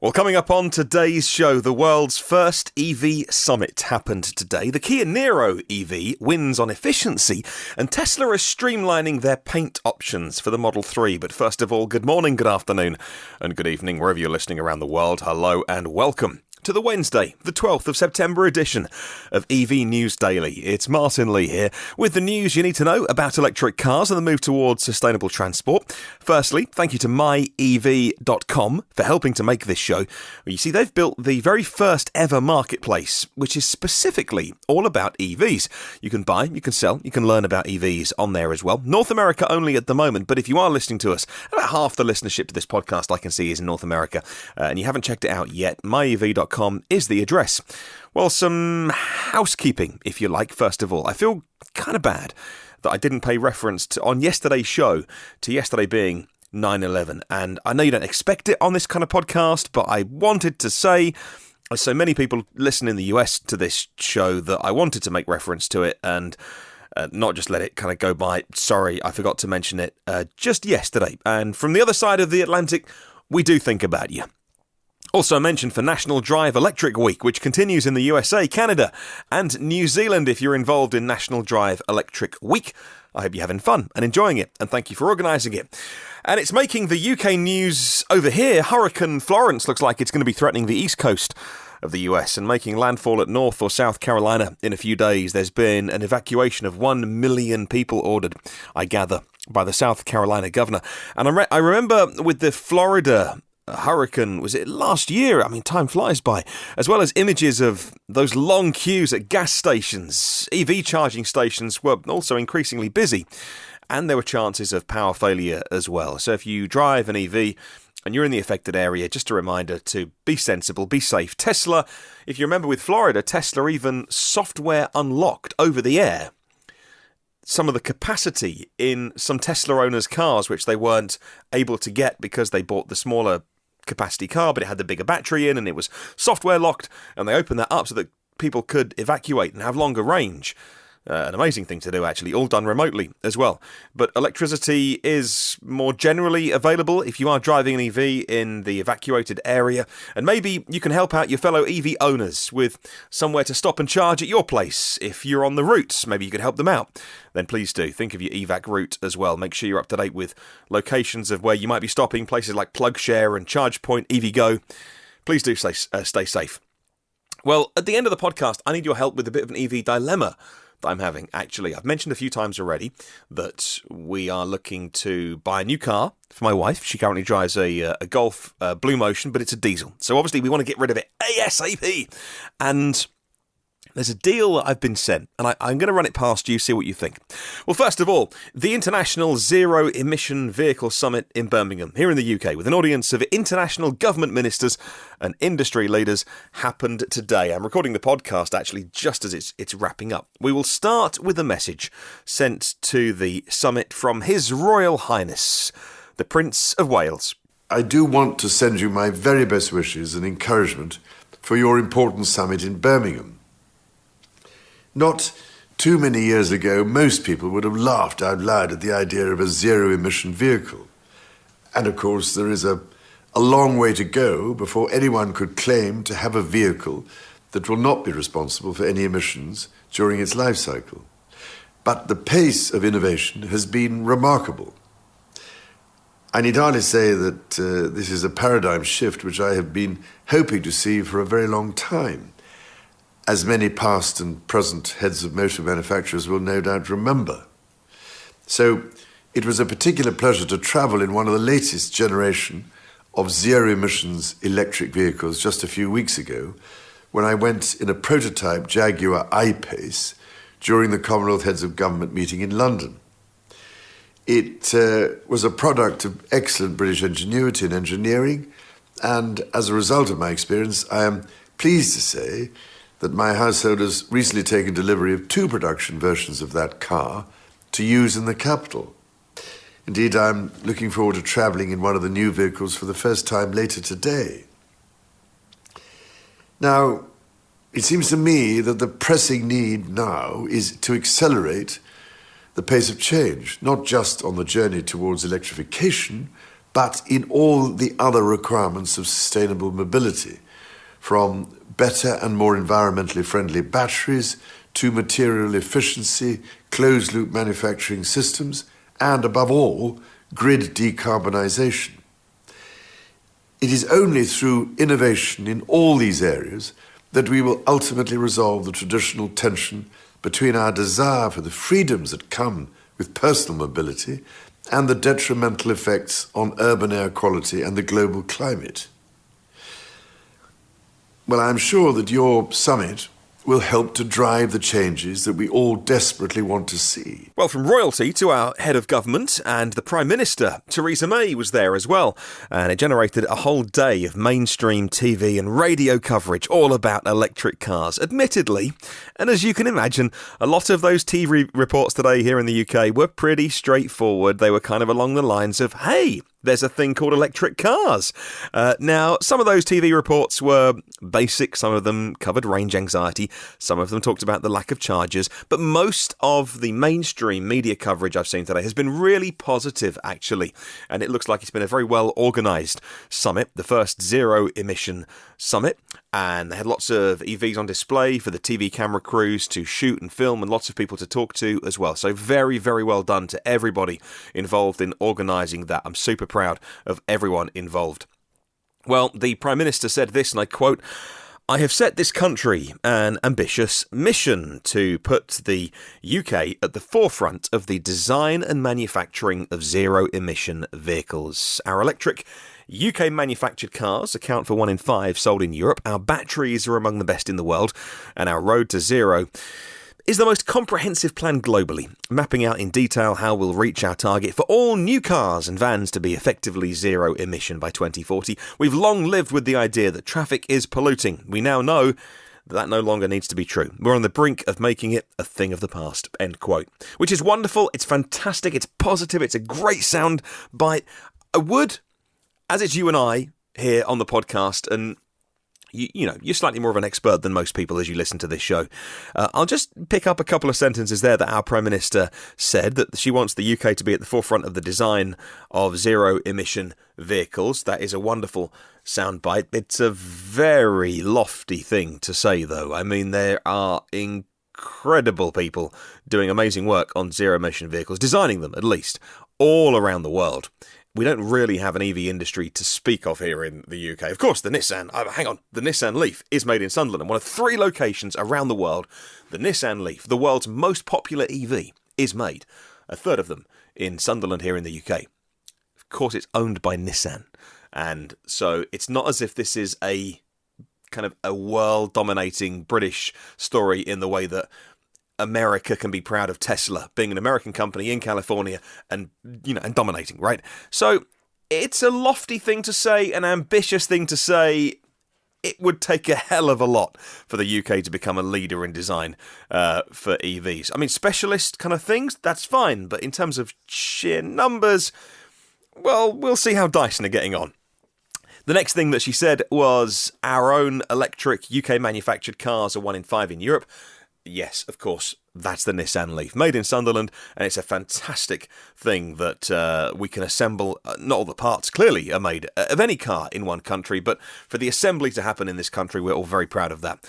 Well, coming up on today's show, the world's first EV summit happened today. The Kia Niro EV wins on efficiency, and Tesla is streamlining their paint options for the Model 3. But first of all, good morning, good afternoon, and good evening, wherever you're listening around the world. Hello and welcome to the Wednesday, the 12th of September edition of EV News Daily. It's Martyn Lee here with the news you need to know about electric cars and the move towards sustainable transport. Firstly, thank you to myev.com for helping to make this show. You see, they've built the very first ever marketplace, which is specifically all about EVs. You can buy, you can sell, you can learn about EVs on there as well. North America only at the moment, but if you are listening to us, about half the listenership to this podcast I can see is in North America, and you haven't checked it out yet, myev.com is the address. Well, some housekeeping, if you like. First of all, I feel kind of bad that I didn't pay reference on yesterday's show to yesterday being 9/11, and I know you don't expect it on this kind of podcast, but I wanted to say, as so many people listen in the US to this show, that I wanted to make reference to it and not just let it kind of go by. Sorry, I forgot to mention it just yesterday. And from the other side of the Atlantic, we do think about you. Also mentioned for National Drive Electric Week, which continues in the USA, Canada, and New Zealand if you're involved in National Drive Electric Week. I hope you're having fun and enjoying it, and thank you for organising it. And it's making the UK news over here. Hurricane Florence looks like it's going to be threatening the east coast of the US and making landfall at North or South Carolina in a few days. There's been an evacuation of 1 million people ordered, I gather, by the South Carolina governor. And I remember with the Florida hurricane, was it last year? I mean, time flies by. As well as images of those long queues at gas stations. EV charging stations were also increasingly busy, and there were chances of power failure as well. So if you drive an EV and you're in the affected area, just a reminder to be sensible, be safe. Tesla, if you remember with Florida, Tesla even software unlocked over the air some of the capacity in some Tesla owners' cars, which they weren't able to get because they bought the smaller capacity car, but it had the bigger battery in and it was software locked, and they opened that up so that people could evacuate and have longer range. An amazing thing to do, actually, all done remotely as well. But electricity is more generally available if you are driving an EV in the evacuated area. And maybe you can help out your fellow EV owners with somewhere to stop and charge at your place. If you're on the route, maybe you could help them out. Then please do. Think of your evac route as well. Make sure you're up to date with locations of where you might be stopping, places like PlugShare and ChargePoint, EVgo. Please do stay safe. Well, at the end of the podcast, I need your help with a bit of an EV dilemma that I'm having. Actually, I've mentioned a few times already that we are looking to buy a new car for my wife. She currently drives a Golf Blue Motion, but it's a diesel. So obviously we want to get rid of it ASAP. And there's a deal that I've been sent, and I'm going to run it past you, see what you think. Well, first of all, the International Zero Emission Vehicle Summit in Birmingham, here in the UK, with an audience of international government ministers and industry leaders, happened today. I'm recording the podcast, actually, just as it's wrapping up. We will start with a message sent to the summit from His Royal Highness, the Prince of Wales. I do want to send you my very best wishes and encouragement for your important summit in Birmingham. Not too many years ago, most people would have laughed out loud at the idea of a zero-emission vehicle. And of course, there is a long way to go before anyone could claim to have a vehicle that will not be responsible for any emissions during its life cycle. But the pace of innovation has been remarkable. I need hardly say that this is a paradigm shift which I have been hoping to see for a very long time, as many past and present heads of motor manufacturers will no doubt remember. So it was a particular pleasure to travel in one of the latest generation of zero-emissions electric vehicles just a few weeks ago, when I went in a prototype Jaguar I-Pace during the Commonwealth Heads of Government meeting in London. It was a product of excellent British ingenuity and engineering, and as a result of my experience, I am pleased to say that my household has recently taken delivery of 2 production versions of that car to use in the capital. Indeed, I'm looking forward to travelling in one of the new vehicles for the first time later today. Now, it seems to me that the pressing need now is to accelerate the pace of change, not just on the journey towards electrification, but in all the other requirements of sustainable mobility, from better and more environmentally friendly batteries to material efficiency, closed-loop manufacturing systems, and above all, grid decarbonisation. It is only through innovation in all these areas that we will ultimately resolve the traditional tension between our desire for the freedoms that come with personal mobility and the detrimental effects on urban air quality and the global climate. Well, I'm sure that your summit will help to drive the changes that we all desperately want to see. Well, from royalty to our head of government, and the Prime Minister, Theresa May, was there as well. And it generated a whole day of mainstream TV and radio coverage all about electric cars, admittedly. And as you can imagine, a lot of those TV reports today here in the UK were pretty straightforward. They were kind of along the lines of, hey, there's a thing called electric cars. Now, some of those TV reports were basic. Some of them covered range anxiety. Some of them talked about the lack of chargers. But most of the mainstream media coverage I've seen today has been really positive, actually. And it looks like it's been a very well organised summit, the first zero-emission summit. And they had lots of EVs on display for the TV camera crews to shoot and film, and lots of people to talk to as well. So very, very well done to everybody involved in organising that. I'm super proud of everyone involved. Well, the Prime Minister said this, and I quote, "I have set this country an ambitious mission to put the UK at the forefront of the design and manufacturing of zero-emission vehicles. Our electric UK-manufactured cars account for 1 in 5 sold in Europe. Our batteries are among the best in the world, and our road to zero is the most comprehensive plan globally, mapping out in detail how we'll reach our target for all new cars and vans to be effectively zero emission by 2040. We've long lived with the idea that traffic is polluting. We now know that no longer needs to be true. We're on the brink of making it a thing of the past," end quote. Which is wonderful, it's fantastic, it's positive, it's a great sound bite. I would, as it's you and I here on the podcast, and you know, you're slightly more of an expert than most people as you listen to this show. I'll just pick up a couple of sentences there that our Prime Minister said, that she wants the UK to be at the forefront of the design of zero-emission vehicles. That is a wonderful soundbite. It's a very lofty thing to say, though. I mean, there are incredible people doing amazing work on zero-emission vehicles, designing them at least, all around the world. We don't really have an EV industry to speak of here in the UK. Of course, the Nissan Leaf is made in Sunderland, and one of 3 locations around the world, the Nissan Leaf, the world's most popular EV, is made. A third of them in Sunderland here in the UK. Of course, it's owned by Nissan, and so it's not as if this is a kind of a world-dominating British story in the way that America can be proud of Tesla being an American company in California and, you know, and dominating, right? So it's a lofty thing to say, an ambitious thing to say. It would take a hell of a lot for the UK to become a leader in design for EVs. I mean, specialist kind of things, that's fine. But in terms of sheer numbers, well, we'll see how Dyson are getting on. The next thing that she said was our own electric UK manufactured cars are 1 in 5 in Europe. Yes, of course, that's the Nissan Leaf, made in Sunderland, and it's a fantastic thing that we can assemble. Not all the parts, clearly, are made of any car in one country, but for the assembly to happen in this country, we're all very proud of that.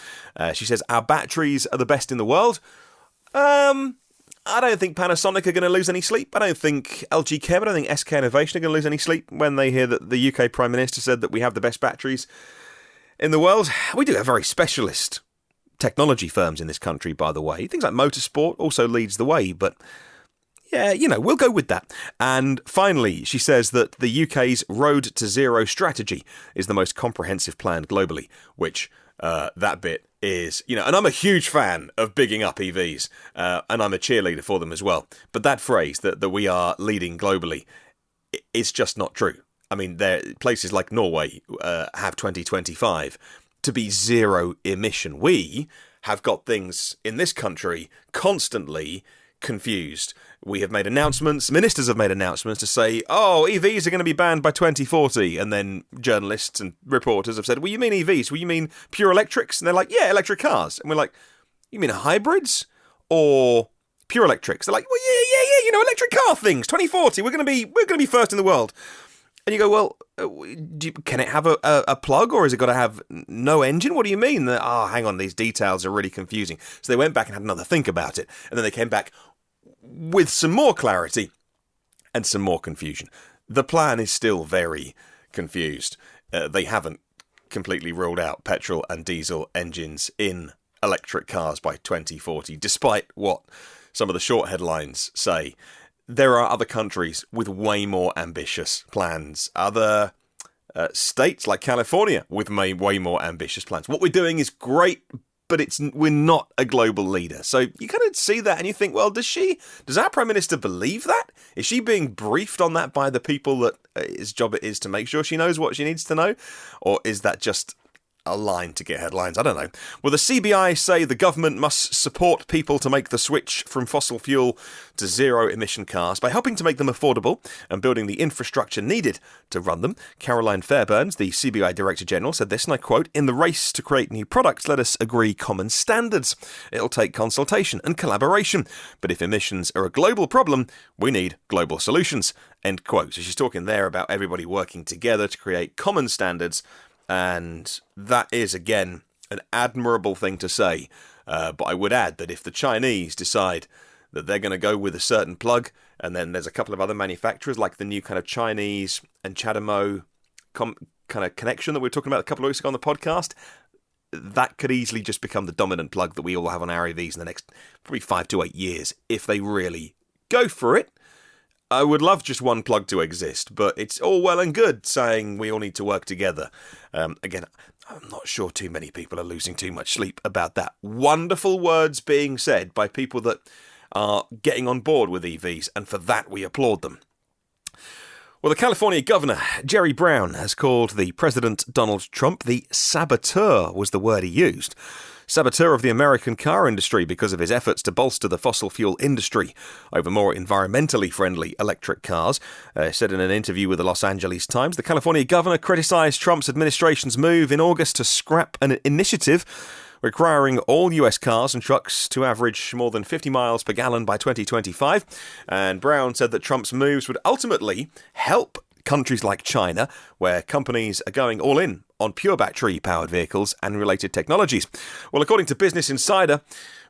She says, our batteries are the best in the world. I don't think Panasonic are going to lose any sleep. I don't think LG Chem, I don't think SK Innovation are going to lose any sleep when they hear that the UK Prime Minister said that we have the best batteries in the world. We do have very specialist technology firms in this country, by the way. Things like motorsport also leads the way, but yeah, you know, we'll go with that. And finally, she says that the UK's Road to Zero strategy is the most comprehensive plan globally, which that bit is, you know, and I'm a huge fan of bigging up EVs, and I'm a cheerleader for them as well. But that phrase, that we are leading globally, is just not true. I mean, places like Norway have 2025 to be zero emission. We have got things in this country constantly confused. We have made announcements, ministers have made announcements to say, oh, EVs are going to be banned by 2040. And then journalists and reporters have said, well, you mean EVs? Well, you mean pure electrics? And they're like, yeah, electric cars. And we're like, you mean hybrids or pure electrics? They're like, well, yeah, you know, electric car things, 2040, we're going to be first in the world. And you go, well, can it have a plug, or is it got to have no engine? What do you mean? Hang on, these details are really confusing. So they went back and had another think about it, and then they came back with some more clarity and some more confusion. The plan is still very confused. They haven't completely ruled out petrol and diesel engines in electric cars by 2040, despite what some of the short headlines say. There are other countries with way more ambitious plans. Other states like California with way more ambitious plans. What we're doing is great, but we're not a global leader. So you kind of see that and you think, well, does our Prime Minister believe that? Is she being briefed on that by the people that his job it is to make sure she knows what she needs to know? Or is that just a line to get headlines? I don't know. Well, the CBI say the government must support people to make the switch from fossil fuel to zero-emission cars by helping to make them affordable and building the infrastructure needed to run them. Caroline Fairburns, the CBI Director General, said this, and I quote, "In the race to create new products, let us agree common standards. It'll take consultation and collaboration. But if emissions are a global problem, we need global solutions." End quote. So she's talking there about everybody working together to create common standards. And that is, again, an admirable thing to say. But I would add that if the Chinese decide that they're going to go with a certain plug, and then there's a couple of other manufacturers, like the new kind of Chinese and CHAdeMO kind of connection that we were talking about a couple of weeks ago on the podcast, that could easily just become the dominant plug that we all have on our EVs in the next probably 5 to 8 years, if they really go for it. I would love just one plug to exist, but it's all well and good saying we all need to work together. Again, I'm not sure too many people are losing too much sleep about that. Wonderful words being said by people that are getting on board with EVs, and for that we applaud them. Well, the California governor, Jerry Brown, has called the President Donald Trump the saboteur, was the word he used. Saboteur of the American car industry because of his efforts to bolster the fossil fuel industry over more environmentally friendly electric cars. Said in an interview with the Los Angeles Times, the California governor criticized Trump's administration's move in August to scrap an initiative requiring all US cars and trucks to average more than 50 miles per gallon by 2025. And Brown said that Trump's moves would ultimately help countries like China, where companies are going all in on pure battery-powered vehicles and related technologies. Well, according to Business Insider,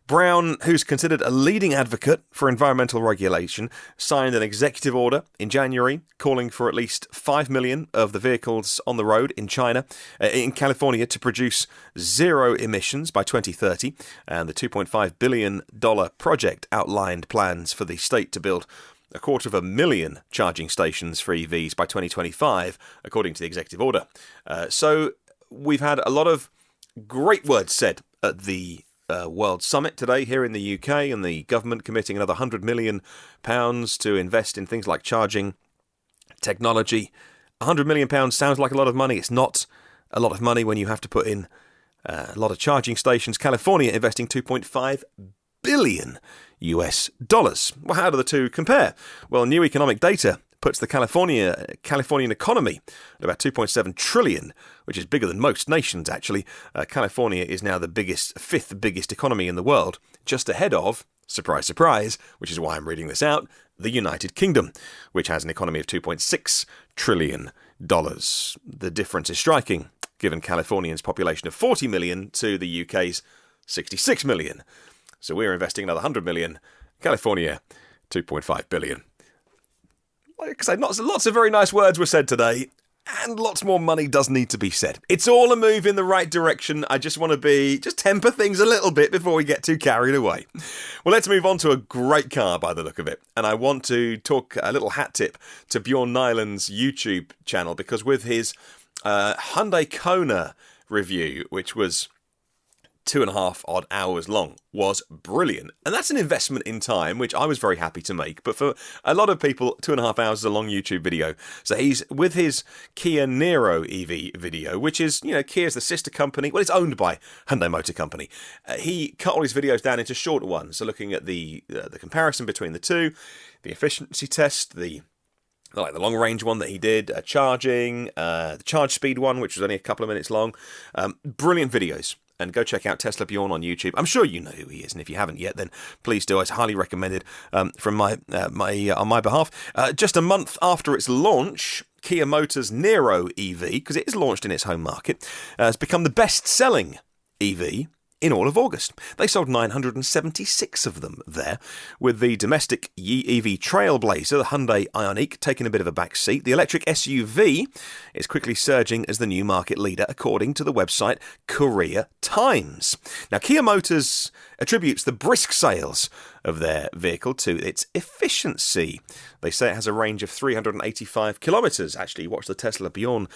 Brown, who's considered a leading advocate for environmental regulation, signed an executive order in January calling for at least 5 million of the vehicles on the road in California to produce zero emissions by 2030. And the $2.5 billion project outlined plans for the state to build 250,000 charging stations for EVs by 2025, according to the executive order. So we've had a lot of great words said at the World Summit today here in the UK, and the government committing another £100 million to invest in things like charging technology. £100 million sounds like a lot of money. It's not a lot of money when you have to put in a lot of charging stations. California investing $2.5 billion US dollars. Well, how do the two compare? Well, new economic data puts the Californian economy at about 2.7 trillion, which is bigger than most nations, actually. California is now the fifth biggest economy in the world, just ahead of, surprise, surprise, which is why I'm reading this out, the United Kingdom, which has an economy of $2.6 trillion. The difference is striking, given California's population of 40 million to the UK's 66 million. So we're investing another 100 million. California, 2.5 billion. Like I said, lots of very nice words were said today, and lots more money does need to be said. It's all a move in the right direction. I just want to temper things a little bit before we get too carried away. Well, let's move on to a great car by the look of it. And I want to talk a little hat tip to Bjorn Nyland's YouTube channel, because with his Hyundai Kona review, which was 2.5 odd hours long, was brilliant. And that's an investment in time, which I was very happy to make. But for a lot of people, 2.5 hours is a long YouTube video. So he's with his Kia Niro EV video, which is, Kia's the sister company. Well, it's owned by Hyundai Motor Company. He cut all his videos down into shorter ones. So looking at the comparison between the two, the efficiency test, the long range one that he did, charging, the charge speed one, which was only a couple of minutes long. Brilliant videos. And go check out Tesla Bjorn on YouTube. I'm sure you know who he is, and if you haven't yet, then please do. It's highly recommended from on my behalf. Just a month after its launch, Kia Motors' Niro EV, because it is launched in its home market, has become the best-selling EV in all of August. They sold 976 of them there, with the domestic EV trailblazer, the Hyundai Ioniq, taking a bit of a back seat. The electric SUV is quickly surging as the new market leader, according to the website Korea Times. Now, Kia Motors attributes the brisk sales of their vehicle to its efficiency. They say it has a range of 385 kilometres. Actually, watch the Tesla Bjorn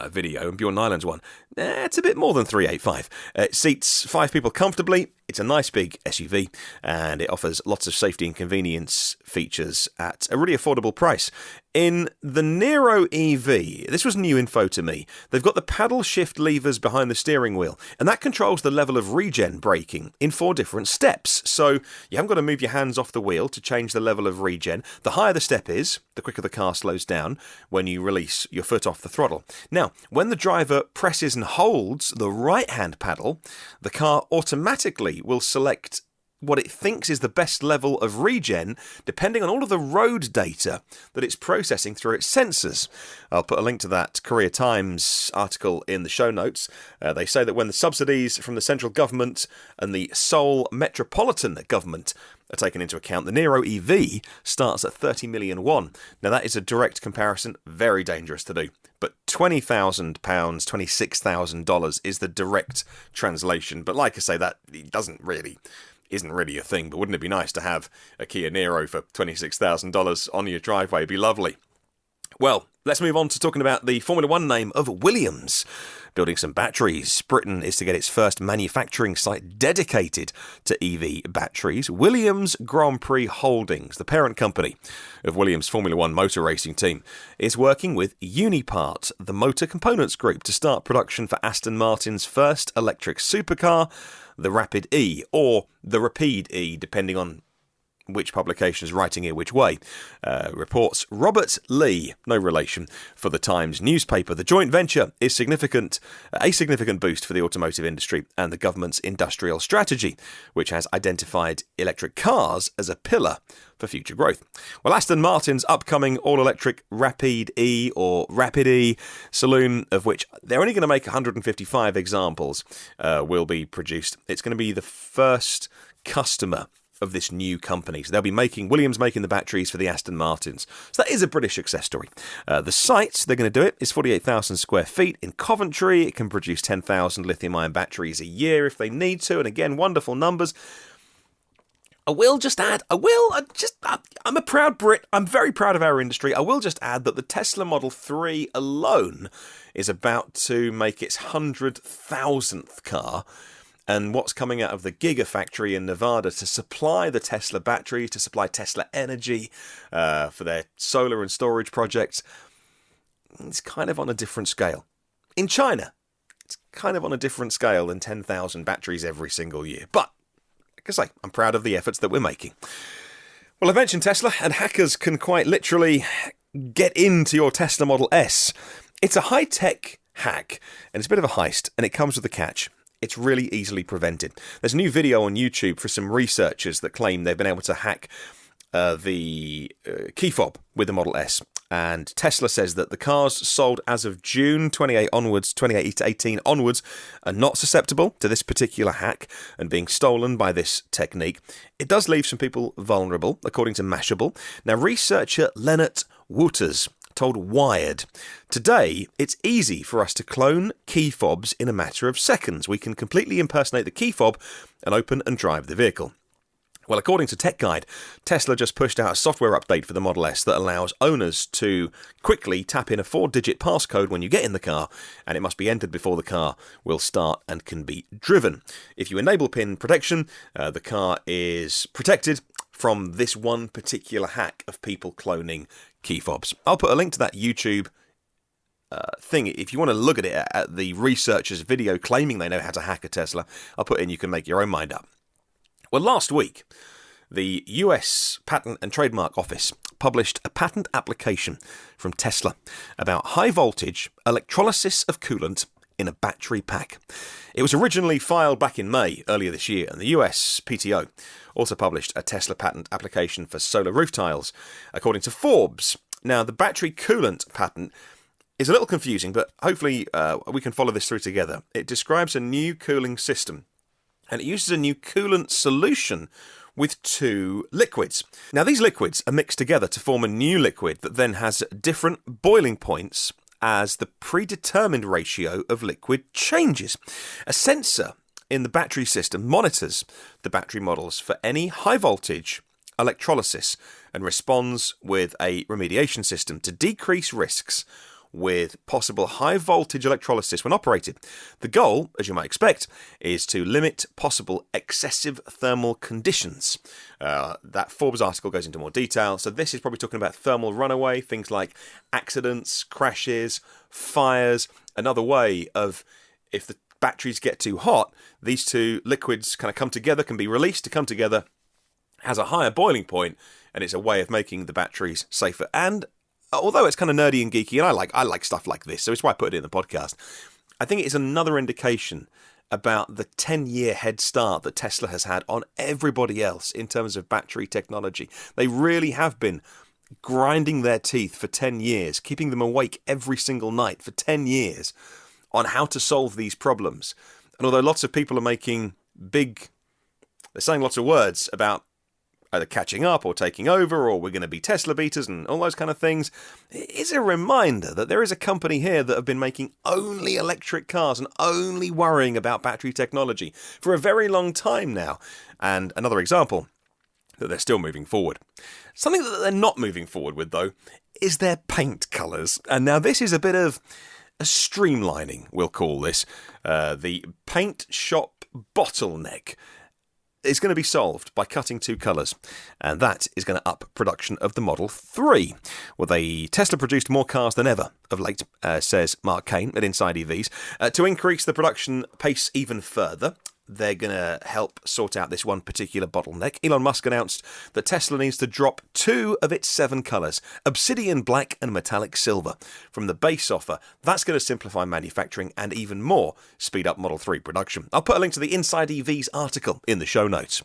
video, and Bjorn Nyland's one. It's a bit more than 385. It seats 5 people comfortably. It's a nice big SUV, and it offers lots of safety and convenience features at a really affordable price. In the Niro EV, this was new info to me, they've got the paddle shift levers behind the steering wheel, and that controls the level of regen braking in 4 different steps. So you haven't got to move your hands off the wheel to change the level of regen. The higher the step is, the quicker the car slows down when you release your foot off the throttle. Now, when the driver presses and holds the right-hand paddle, the car automatically will select what it thinks is the best level of regen, depending on all of the road data that it's processing through its sensors. I'll put a link to that Korea Times article in the show notes. They say that when the subsidies from the central government and the Seoul metropolitan government are taken into account, the Niro EV starts at 30 million won. Now, that is a direct comparison, very dangerous to do. But £20,000, $26,000 is the direct translation. But like I say, that isn't really a thing. But wouldn't it be nice to have a Kia Niro for $26,000 on your driveway? It'd be lovely. Well, let's move on to talking about the Formula One name of Williams. Building some batteries. Britain is to get its first manufacturing site dedicated to EV batteries. Williams Grand Prix Holdings, the parent company of Williams' Formula One motor racing team, is working with Unipart, the motor components group, to start production for Aston Martin's first electric supercar, the Rapid E, or the Rapide E, depending on which publication is writing it which way. Reports Robert Lee, no relation, for the Times newspaper. The joint venture is a significant boost for the automotive industry and the government's industrial strategy, which has identified electric cars as a pillar for future growth. Well, Aston Martin's upcoming all-electric Rapide E, or Rapid E saloon, of which they're only going to make 155 examples, will be produced. It's going to be the first customer of this new company. So they'll be Williams making the batteries for the Aston Martins. So that is a British success story. The site they're going to do it is 48,000 square feet in Coventry. It can produce 10,000 lithium-ion batteries a year if they need to. And again, wonderful numbers. I'm a proud Brit. I'm very proud of our industry. I will just add that the Tesla Model 3 alone is about to make its 100,000th car. And what's coming out of the Gigafactory in Nevada to supply the Tesla batteries, to supply Tesla energy for their solar and storage projects, it's kind of on a different scale. In China, it's kind of on a different scale than 10,000 batteries every single year. But, like I say, I'm proud of the efforts that we're making. Well, I mentioned Tesla, and hackers can quite literally get into your Tesla Model S. It's a high-tech hack, and it's a bit of a heist, and it comes with a catch. It's really easily prevented. There's a new video on YouTube for some researchers that claim they've been able to hack the key fob with the Model S. And Tesla says that the cars sold as of June 2018 onwards are not susceptible to this particular hack and being stolen by this technique. It does leave some people vulnerable, according to Mashable. Now, researcher Leonard Wouters told Wired, "Today, it's easy for us to clone key fobs in a matter of seconds. We can completely impersonate the key fob and open and drive the vehicle." Well, according to Tech Guide, Tesla just pushed out a software update for the Model S that allows owners to quickly tap in a 4-digit passcode when you get in the car, and it must be entered before the car will start and can be driven. If you enable PIN protection, the car is protected from this one particular hack of people cloning key fobs. I'll put a link to that YouTube thing. If you want to look at it, at the researchers' video claiming they know how to hack a Tesla, I'll put in, you can make your own mind up. Well, last week, the US Patent and Trademark Office published a patent application from Tesla about high-voltage electrolysis of coolant in a battery pack. It was originally filed back in May earlier this year, and the US PTO also published a Tesla patent application for solar roof tiles. According to Forbes, Now, the battery coolant patent is a little confusing, but hopefully we can follow this through together. It describes a new cooling system, and it uses a new coolant solution with two liquids. Now, these liquids are mixed together to form a new liquid that then has different boiling points as the predetermined ratio of liquid changes. A sensor in the battery system monitors the battery models for any high voltage electrolysis and responds with a remediation system to decrease risks with possible high voltage electrolysis when operated. The goal, as you might expect, is to limit possible excessive thermal conditions. That Forbes article goes into more detail, so this is probably talking about thermal runaway, things like accidents, crashes, fires. Another way of, if the batteries get too hot, these two liquids kind of come together, can be released to come together, has a higher boiling point, and it's a way of making the batteries safer. And although it's kind of nerdy and geeky, and I like stuff like this, so it's why I put it in the podcast, I think it is another indication about the 10-year head start that Tesla has had on everybody else in terms of battery technology. They really have been grinding their teeth for 10 years, keeping them awake every single night for 10 years on how to solve these problems. And although lots of people are they're saying lots of words about either catching up or taking over, or we're going to be Tesla beaters and all those kind of things, it is a reminder that there is a company here that have been making only electric cars and only worrying about battery technology for a very long time now. And another example that they're still moving forward. Something that they're not moving forward with, though, is their paint colours. And now this is a bit of a streamlining, we'll call this. The paint shop bottleneck is going to be solved by cutting two colours, and that is going to up production of the Model 3. Well, Tesla produced more cars than ever of late, says Mark Kane at Inside EVs. To increase the production pace even further, they're going to help sort out this one particular bottleneck. Elon Musk announced that Tesla needs to drop 2 of its 7 colours, obsidian black and metallic silver, from the base offer. That's going to simplify manufacturing and even more speed up Model 3 production. I'll put a link to the Inside EVs article in the show notes.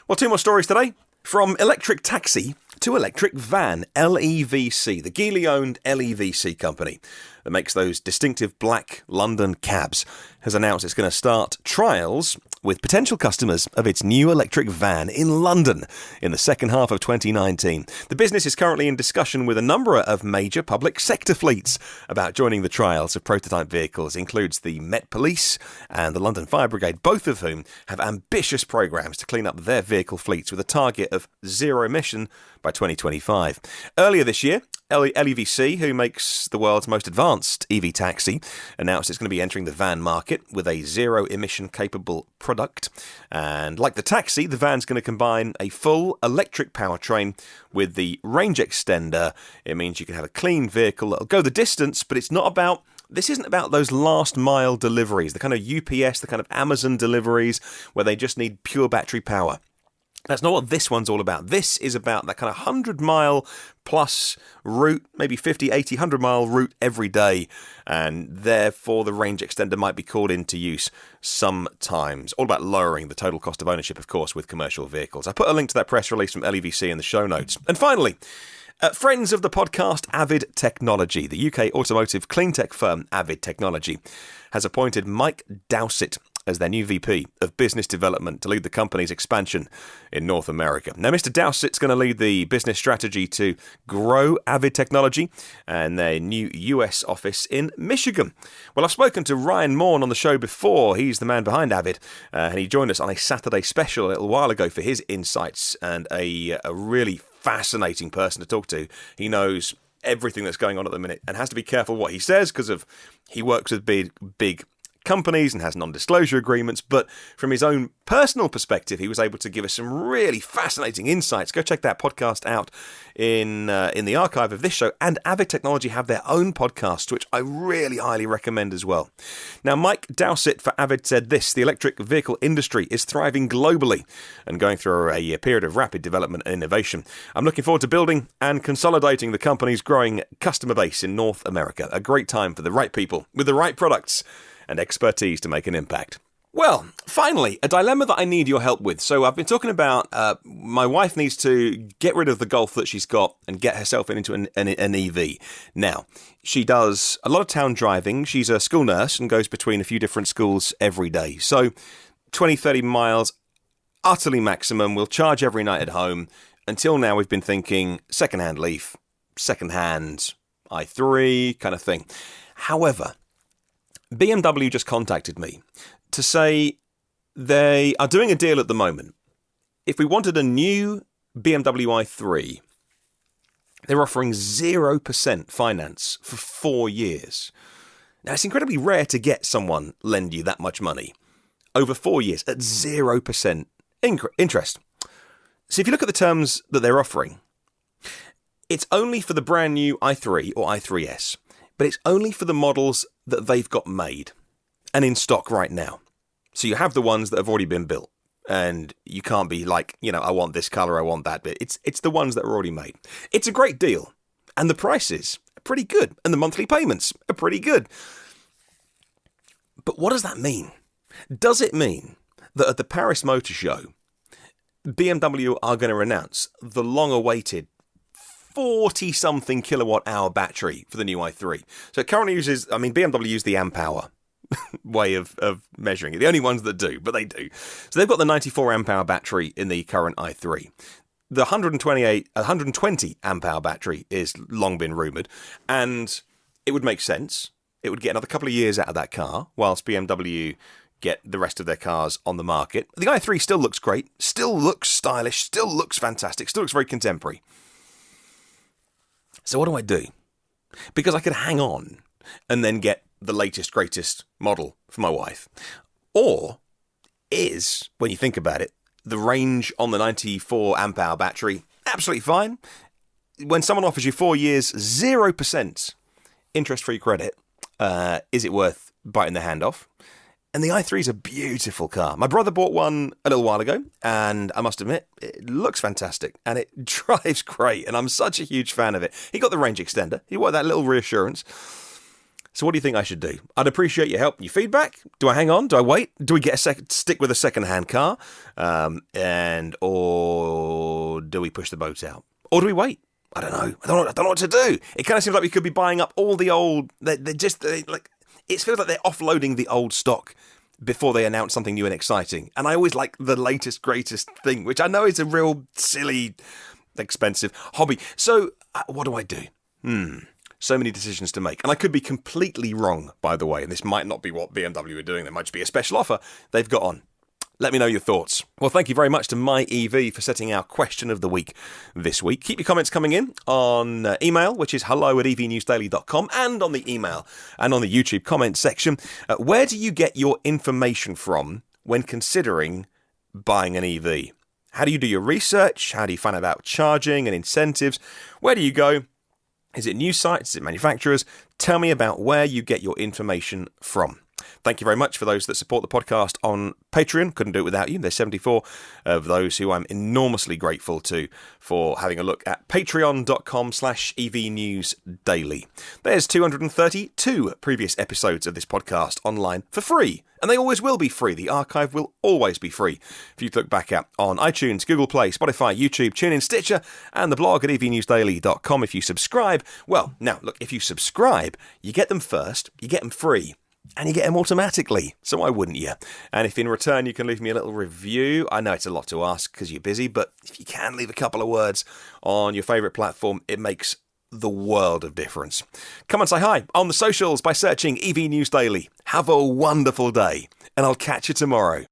Well, 2 more stories today. From electric taxi to electric van, LEVC, the Geely-owned LEVC company that makes those distinctive black London cabs, has announced it's going to start trials with potential customers of its new electric van in London in the second half of 2019. The business is currently in discussion with a number of major public sector fleets about joining the trials of prototype vehicles. It includes the Met Police and the London Fire Brigade, both of whom have ambitious programmes to clean up their vehicle fleets with a target of zero emission by 2025. Earlier this year, LEVC, who makes the world's most advanced EV taxi, announced it's going to be entering the van market with a zero-emission capable product. And like the taxi, the van's going to combine a full electric powertrain with the range extender. It means you can have a clean vehicle that'll go the distance, but this isn't about those last mile deliveries, the kind of UPS, the kind of Amazon deliveries where they just need pure battery power. That's not what this one's all about. This is about that kind of 100-mile plus route, maybe 50, 80, 100-mile route every day, and therefore the range extender might be called into use sometimes. All about lowering the total cost of ownership, of course, with commercial vehicles. I put a link to that press release from LEVC in the show notes. And finally, friends of the podcast, Avid Technology, the UK automotive cleantech firm Avid Technology, has appointed Mike Dowsett as their new VP of Business Development to lead the company's expansion in North America. Now, Mr. Dowsett's going to lead the business strategy to grow Avid Technology and their new US office in Michigan. Well, I've spoken to Ryan Morn on the show before. He's the man behind Avid, and he joined us on a Saturday special a little while ago for his insights, and a really fascinating person to talk to. He knows everything that's going on at the minute and has to be careful what he says because he works with big companies and has non-disclosure agreements, but from his own personal perspective, he was able to give us some really fascinating insights. Go check that podcast out in the archive of this show, and Avid Technology have their own podcast, which I really highly recommend as well. Now, Mike Dowsett for Avid said this: the electric vehicle industry is thriving globally and going through a period of rapid development and innovation. I'm looking forward to building and consolidating the company's growing customer base in North America. A great time for the right people with the right products and expertise to make an impact. Well, finally, a dilemma that I need your help with. So I've been talking about my wife needs to get rid of the Golf that she's got and get herself into an EV. Now, she does a lot of town driving. She's a school nurse and goes between a few different schools every day. So 20, 30 miles, utterly maximum. We'll charge every night at home. Until now, we've been thinking second-hand Leaf, second-hand i3 kind of thing. However, BMW just contacted me to say they are doing a deal at the moment. If we wanted a new BMW i3, they're offering 0% finance for 4 years. Now, it's incredibly rare to get someone lend you that much money over 4 years at 0% interest. So if you look at the terms that they're offering, it's only for the brand new i3 or i3S, but it's only for the models that they've got made and in stock right now. So you have the ones that have already been built, and you can't be like, I want this colour, I want that bit. It's the ones that are already made. It's a great deal, and the prices are pretty good, and the monthly payments are pretty good. But what does that mean? Does it mean that at the Paris Motor Show, BMW are going to announce the long-awaited 40-something kilowatt-hour battery for the new i3? So it currently uses, BMW use the amp hour way of measuring it. The only ones that do, but they do. So they've got the 94 amp hour battery in the current i3. The 120 amp hour battery is long been rumoured, and it would make sense. It would get another couple of years out of that car, whilst BMW get the rest of their cars on the market. The i3 still looks great, still looks stylish, still looks fantastic, still looks very contemporary. So what do I do? Because I could hang on and then get the latest, greatest model for my wife. Or is, when you think about it, the range on the 94 amp hour battery absolutely fine? When someone offers you 4 years, 0% interest-free credit, is it worth biting the hand off? And the i3 is a beautiful car. My brother bought one a little while ago, and I must admit, it looks fantastic, and it drives great, and I'm such a huge fan of it. He got the range extender. He wanted that little reassurance. So what do you think I should do? I'd appreciate your help and your feedback. Do I hang on? Do I wait? Do we get stick with a second-hand car? Or do we push the boat out? Or do we wait? I don't know. I don't know what to do. It kind of seems like we could be buying up all the old... It feels like they're offloading the old stock before they announce something new and exciting. And I always like the latest, greatest thing, which I know is a real silly, expensive hobby. So what do I do? So many decisions to make. And I could be completely wrong, by the way. And this might not be what BMW are doing. There might just be a special offer they've got on. Let me know your thoughts. Well, thank you very much to My EV for setting our question of the week this week. Keep your comments coming in on email, which is hello@evnewsdaily.com, and on the email and on the YouTube comment section. Where do you get your information from when considering buying an EV? How do you do your research? How do you find out about charging and incentives? Where do you go? Is it news sites? Is it manufacturers? Tell me about where you get your information from. Thank you very much for those that support the podcast on Patreon. Couldn't do it without you. There's 74 of those who I'm enormously grateful to for having a look at patreon.com/evnewsdaily. There's 232 previous episodes of this podcast online for free. And they always will be free. The archive will always be free for you to look back at on iTunes, Google Play, Spotify, YouTube, TuneIn, Stitcher, and the blog at evnewsdaily.com. If you subscribe, well, now, look, if you subscribe, you get them first, you get them free, and you get them automatically. So why wouldn't you? And if in return you can leave me a little review, I know it's a lot to ask because you're busy, but if you can leave a couple of words on your favourite platform, it makes the world of difference. Come and say hi on the socials by searching EV News Daily. Have a wonderful day, and I'll catch you tomorrow.